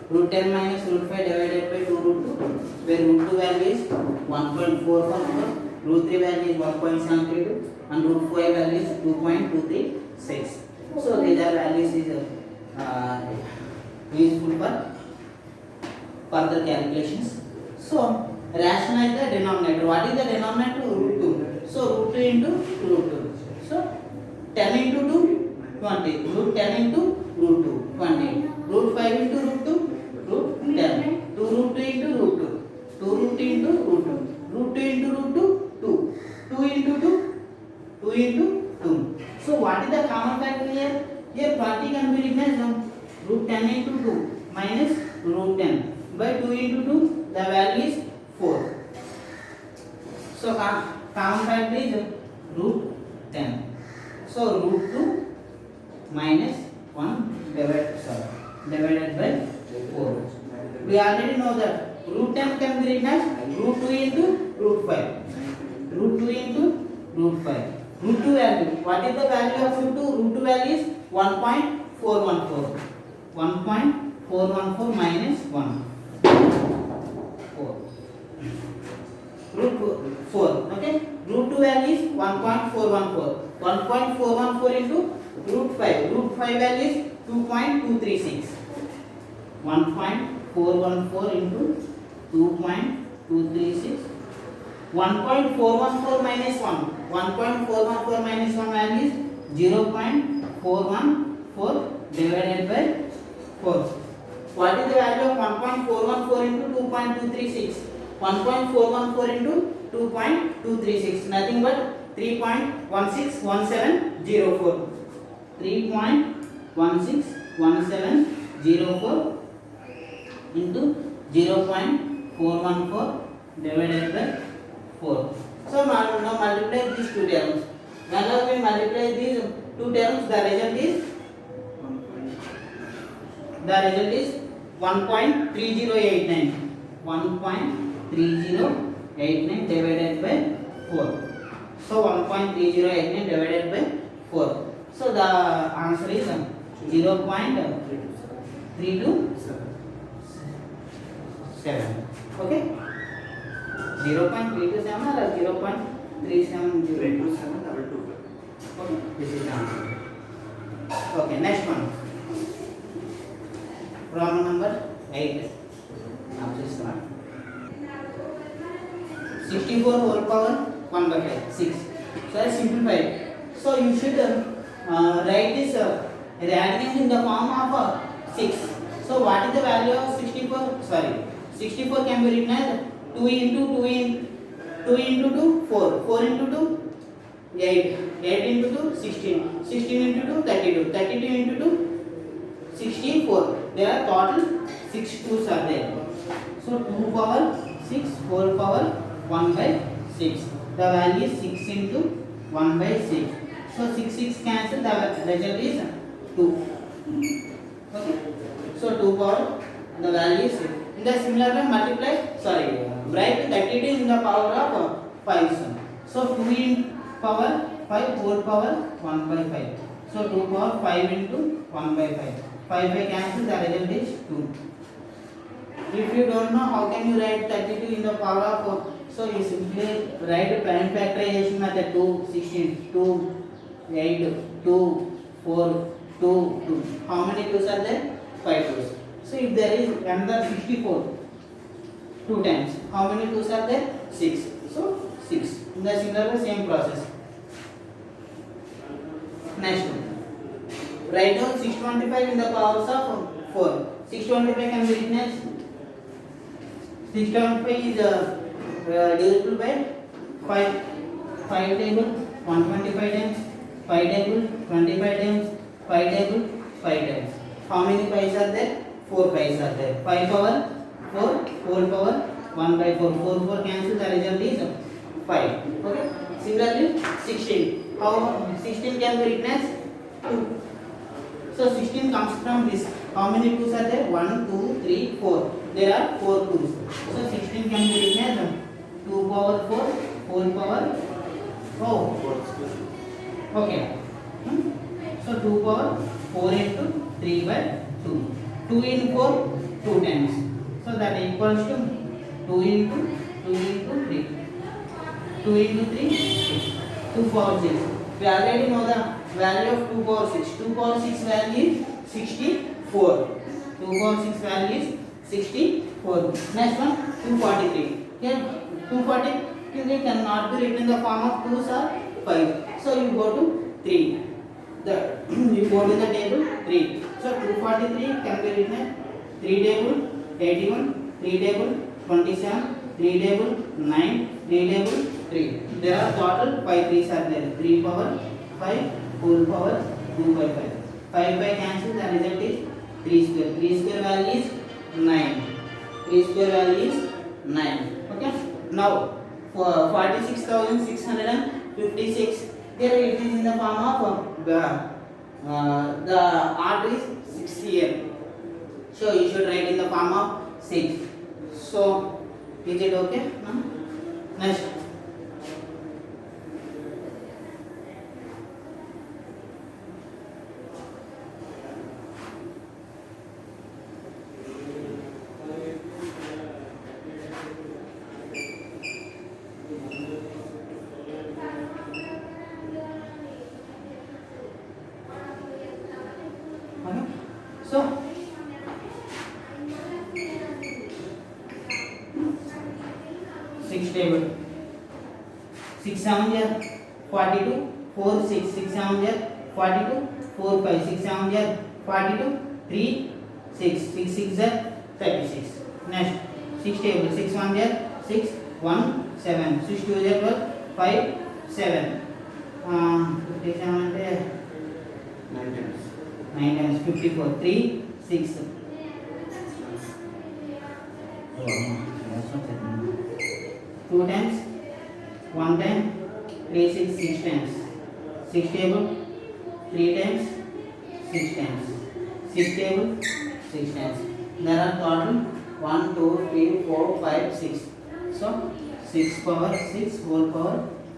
root 10 minus root 5 divided by 2 root 2, where root 2 value is 1.414, root 3 value is 1.732, and root 5 value is 2.236. So these are values is useful for further calculations. So rationalize the denominator. What is the denominator? Root 2. So root 2 into root 2. So 10 into 2, 20. Root 10 into root 2, 20. Root 5 into root 2, root 10. 2 root 2 into root 2. 2 root 2 into root 2. Root 2 into root 2, 2. 2 into 2, 2 into 2. So what is the common factor here? Here 20 can be written as root 10 into 2 minus root 10 by 2 into 2, the value is 4. So common factor is root 10. So root 2 minus 1 divided by 4. We already know that root 10 can be written as root 2 into root 5. Root 2 into root 5. Root 2 value. What is the value of root 2? Root 2 value is 1.414. 1.414 minus 1. 4. Root 4. Okay. Root 2 value is 1.414. 1.414 into root 5. Root 5 value is 2.236. 1.414 into 2.236. 1.414 minus 1. 1.414 minus 1 value is 0.414 divided by 4. What is the value of 1.414 into 2.236? 1.414 into 2.236. Nothing but 3.161704. 3.161704 into 0.414 divided by 4. So now multiply these two terms. Whenever we multiply these two terms, the result is 1.3089. 1.3089 divided by 4. So 1.3089 divided by 4. So the answer is 0.327. Okay. 0.327 or 0.370. Okay, this is the answer. Okay, next one. Problem number 8. Now this one. 64 whole power 1 by 5. 6. So I simplified. So you should write this rearrange in the form of 6. So what is the value of 64? Sorry, 64 can be written as 2 into 2 into 2, 4. 4 into 2, 8. 8 into 2, 16. 16 into 2, 32. 32 into 2, 64. There are total 6 2's are there. So 2 power 6 whole power 1 by 6. The value is 6 into 1 by 6. So 6 cancel, the result is 2. Okay. So 2 power, the value is 6. In the similar way multiply, write 32 in the power of 5. So 2 in power 5 whole power 1 by 5. So 2 power 5 into 1 by 5. 5 by cancel, the result is 2. If you don't know how can you write 32 in the power of 4, so you simply write prime factorization method 2, 16, 2, 8, 2, 4, 2, 2. How many 2's are there? 5 2's. So if there is another 64 2 times, how many 2's are there? 6. So 6. In the similar same process. Next one. Write down 625 in the powers of 4. 625 can be written as 625 is divisible by 5. 5 table 125 times, 5 table 25 times, 5 table 5 times. How many 5's are there? 4 5's are there. 5 power 4 whole power 1 by 4. 4 cancel, the result is 5. Okay. Similarly 16. How 16 can be written as 2. So 16 comes from this. How many 2's are there? 1, 2, 3, 4. There are 4 2's. So 16 can be written as 2 power 4 whole power 4. Okay. So 2 power 4 into 3 by 2. 2 into 4, 2 times. So that equals to 2 into 3. 2 into 3, 6. 2 power 6. We already know the value of 2 power 6. 2 power 6 value is 64. 2 power 6 value is 64. Next one, 243. Here 243 cannot be written in the form of 2s or 5. So you go to 3. You go to the table 3. So 243 can be written as 3 table 81, 3 table 27, 3 table 9, 3 table 3. There are total 5 3s are there. 3 power 5 whole power 2 by 5. 5 by cancel, the result is 3 square. 3 square value is 9. 3 square value is 9. Okay. Now for 46,656. Here it is in the form of the R is 60 here. So you should write in the form of 6. So is it okay? Next. So 6 table 6 7 is 42 4 6 6 7 is 42 4 5 6 7 is 42 3 6 6 6 is 36. Next 6 table 6 1 is 6 1 7 6 2 is 12 5 7 57 is 9 times 54 3 6 2 times 1 time 3 6 6 times 6 table 3 times 6 times 6 table 6 times. There are total 1 2 3 4 5 6. So 6 power 6 whole power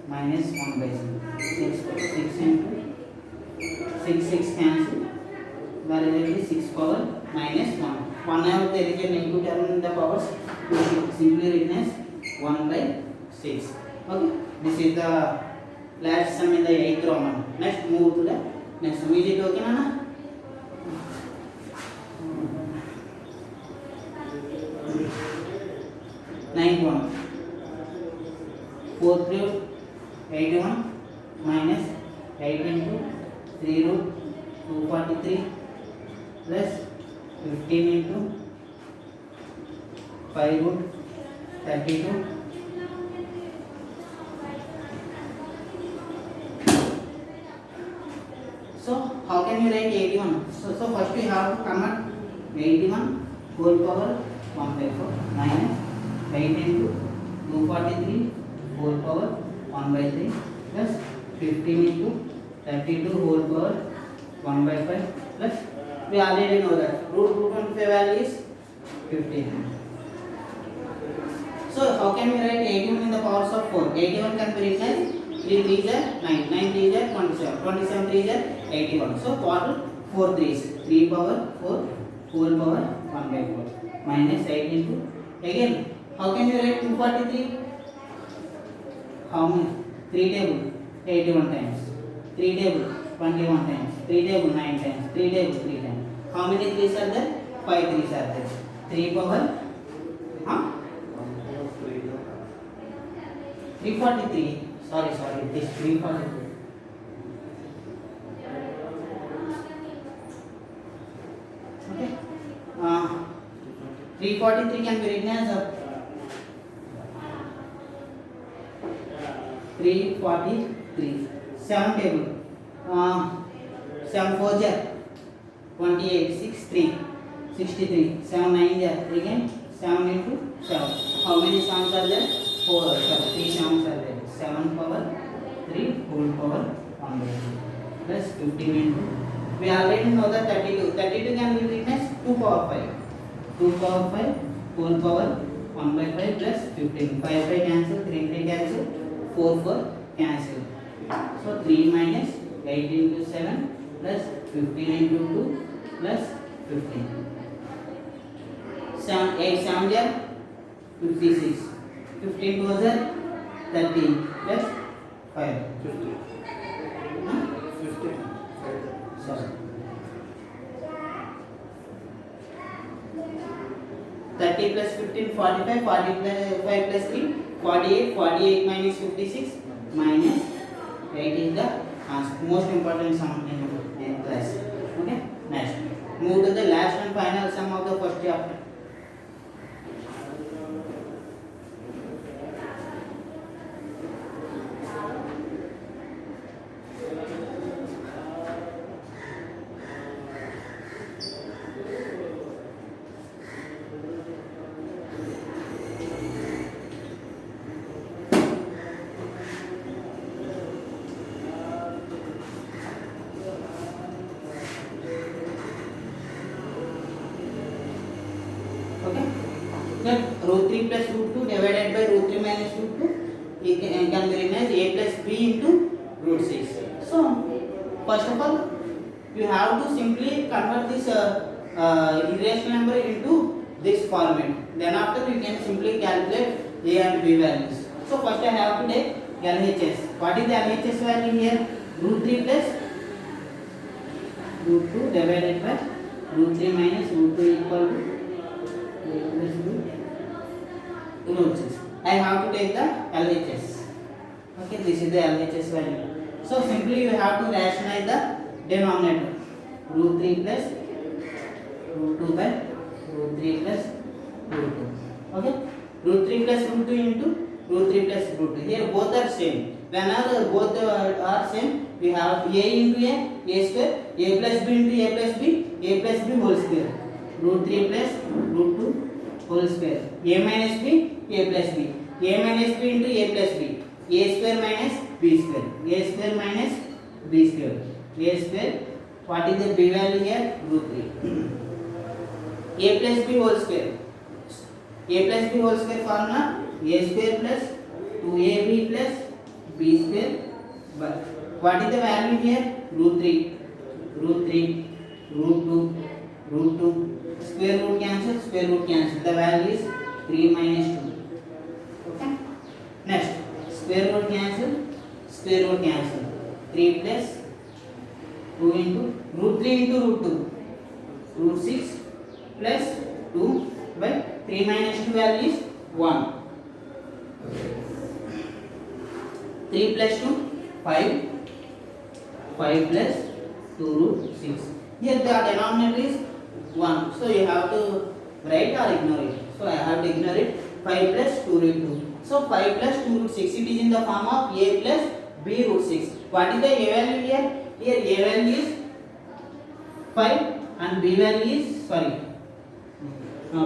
minus 1 by 6. 6 into 6 6 cancel. The result is 6 power minus 1. Whenever there is a negative term in the powers, we should simply written as 1 by 6. Okay. This is the last sum in the 8th Roman. Next move to the next sum. Is it okay, Nana? Ninth one. 4th root 81 minus 8 into 3 root 243 plus 15 into 5 root 32 So how can you write 81? So first we have to convert 81 whole power 1 by 4 minus 8 into 243 whole power 1 by 3 plus 15 into 32 whole power 1 by 5 plus we already know that root 225 value is 15. So how can we write 81 in the powers of 4? 81 can be written as 3 3 is 9, 9 3 is 27, 27 3 is 81. So total 4 3s, 3 power 4 whole power 1 by 4 minus 8 into again. How can you write 243? How many? 3 table 81 times, 3 table 21 times, 3 table 9 times, 3 table 3 times. How many 3s are there? 5 3s are there. 3 power 343. Sorry, this 343. Okay. 343 can be written as 343. 7 table. 7 4 is 28. 6 3. 63. 7 9 is again 7 into 7. How many sums are there? 4. 3 sums are there. 7 power 3 whole power 1 by 2 plus 15 into. We already know that 32. 32 can be written as 2 power 5. 2 power 5 whole power 1 by 5 plus 15. 5 5 cancel, 3 3 cancel, 4 4 cancel. So 3 minus 8 into 7 plus 15 into 2 plus 15. 7 8 7 are 56. 15 2 are 30 plus 5. 50. Huh? 50. Sorry. 30 plus 15 45. 40 plus 5 plus 3 48. 48 minus 56 minus 8 is the answer. Most important sum in class. Okay. Next, move to the last and final sum of the first chapter. Okay. Then root 3 plus root 2 divided by root 3 minus root 2 it can be written as a plus b into root 6. So first of all you have to simply convert this irrational number into this format. Then after you can simply calculate a and b values. So first I have to take LHS. What is the LHS value here? Root 3 plus root 2 divided by root 3 minus root 2 equal to root 6. I have to take the LHS. Okay, this is the LHS value. So simply you have to rationalize the denominator. Root 3 plus root 2 by root 3 plus root 2. Okay, root 3 plus root 2 into root 3 plus root 2. Here both are same. Whenever both are same, we have a into a square, a plus b into a plus b whole square. Root 3 plus root 2 whole square. A minus b, a plus b. A minus b into a plus b. A square minus b square. A square minus b square. A square. What is the b value here? Root 3. A plus b whole square. A plus b whole square formula. A square plus 2ab plus b square. But what is the value here? Root 3. Root 3. Root 2. Root 2. Square root cancel, square root cancel. The value is 3 minus 2. Okay. Next, square root cancel, square root cancel. 3 plus 2 into root 3 into root 2. Root 6 plus 2 by 3 minus 2 value is 1. 3 plus 2, 5. 5 plus 2 root 6. Here the denominator is 1. So you have to write or ignore it. So I have to ignore it. 5 plus 2 root 2. So 5 plus 2 root 6. It is in the form of a plus b root 6. What is the a value here? Here a value is 5 and b value is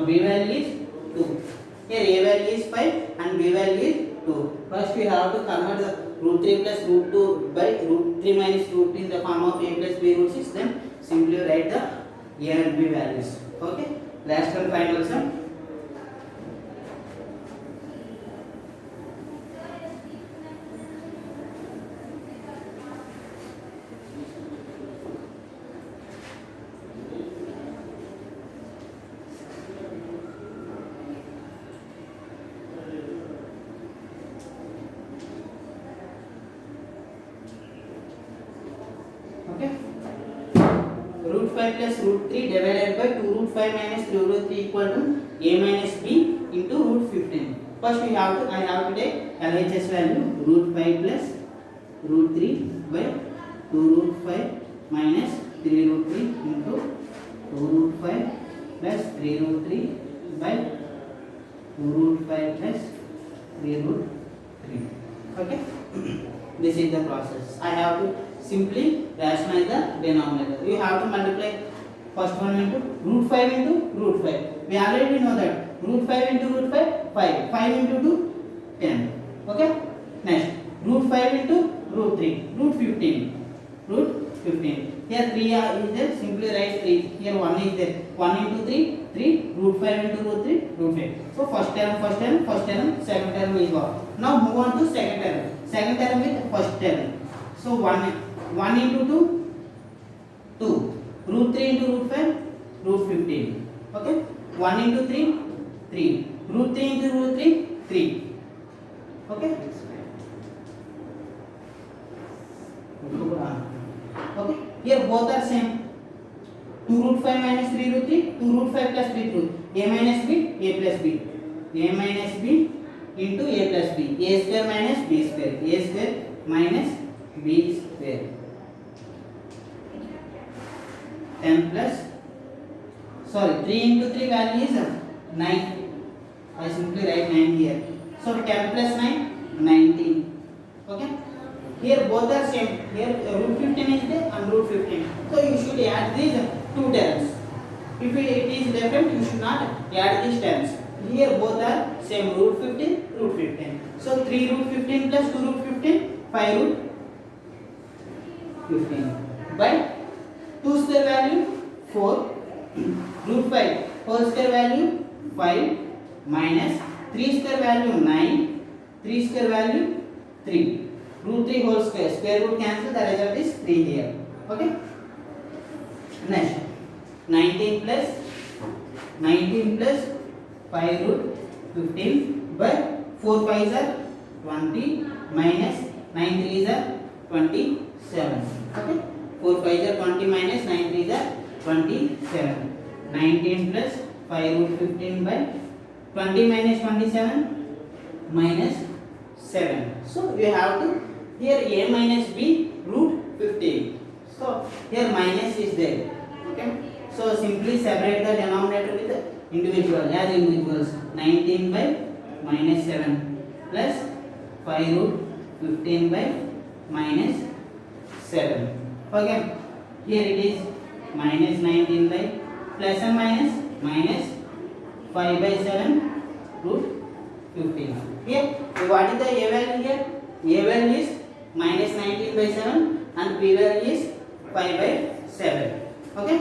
b value is 2. Here a value is 5 and b value is 2. First we have to convert the root 3 plus root 2 by root 3 minus root 2 in the form of a plus b root 6. Then simply write the a and b values. Okay. Last and final sum. Okay. Root 5 plus root 3 divided by 2 root 5 minus 2 root 3 equal to a minus b into root 15. First I have to take LHS value. Root 5 plus root 3 by 2 root 5 minus 3 root 3 into 2 root 5 plus 3 root 3 by 2 root 5 plus 3 root 3. Okay. This is the process. I have to simply rationalize the denominator. You have to multiply first one into root 5 into root 5. We already know that root 5 into root 5, 5. 5 into 2, 10. Okay. Next, root 5 into root 3, root 15. Root 15. Here 3 is there, simply write 3. Here 1 is there. 1 into 3, 3. Root 5 into root 3, root 5. So first term, second term is what? Now move on to second term. Second term with first term. So 1 into 2, 2. Root 3 into root 5, root 15. Okay, 1 into 3 3, root 3 into root 3 3. Okay, okay, here both are same. 2 root 5 minus 3 root 3, 2 root 5 plus 3 root, a minus b, a plus b, a minus b into a plus b, a square minus b square, a square minus b square, 10 plus, sorry, 3 into 3 value is 9. I simply write 9 here. So 10 plus 9, 19. Okay, here both are same. Here root 15 is there and root 15. So you should add these two terms. If it is different, you should not add these terms. Here both are same, root 15, root 15. So 3 root 15 plus 2 root 15, 5 root 15. By 2 square value 4, root 5 whole square value 5 minus 3 square value 9, 3 square value 3. Root 3 whole square, square root cancel, the result is 3 here. Okay. Next, 19 plus 5 root 15 by 4 5s are 20 minus 9 3s are 27. Okay. 4 5s are 20 minus 9 3s are 27. 19 plus 5 root 15 by 20 minus 27 minus 7. So you have to here a minus b root 15. So here minus is there. Okay. So simply separate the denominator with the individual as individuals. 19 by minus 7 plus 5 root 15 by minus 7. Okay. Here it is minus 19 by plus and minus minus 5 by 7 root 15. Here what is the a value here? A value is minus 19 by 7 and b value is 5 by 7. Okay.